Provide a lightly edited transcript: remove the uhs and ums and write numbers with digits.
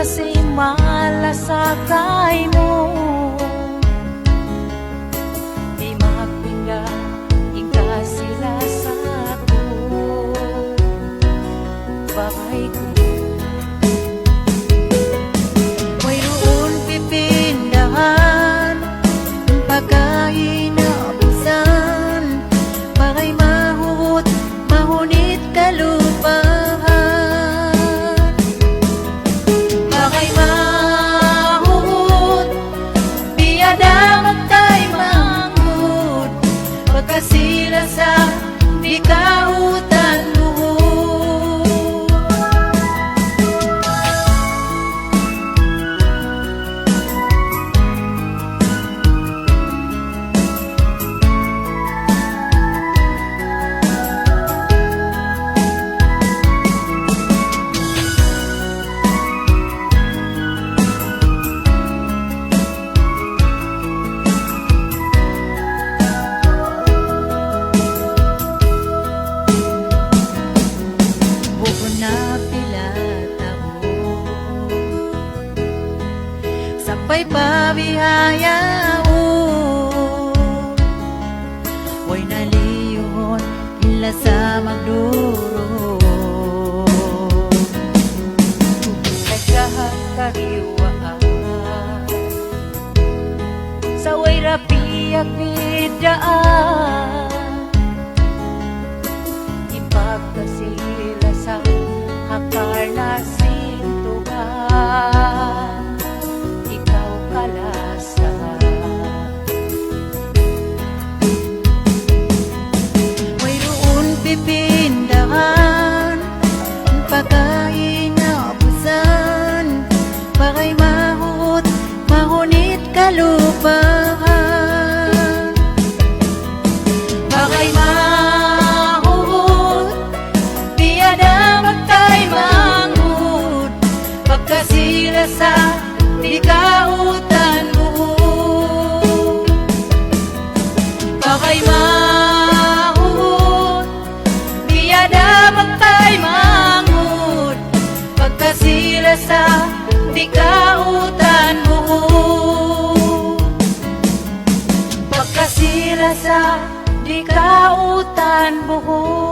kasi malasakay mo. Di mapinga ika sila sa ako. Bakay ko mayroon pipindahan pagkain na abusan. Bakay mahut, mahunit kalupahan. Bakay mahut, biyada magtay manghud. Pagkasila sa di kautan buhud. Sampay pabihaya way naliyon ila sa magduro. Nagkahat kariwaan sa way rapiyak bidaan. Ipagkasila sa hakar na sintugan. Mayroon pipindahan pagkain na abusan. Bakay mahut, mahunit kalupahan. Bakay mahut, biyada magtay manghud. Pagkasila sa di kautan buhud. Bakay mahut, biyada magtay manghud. Pagkasila sa di kautan buhud. Pagkasila sa di kautan buhud.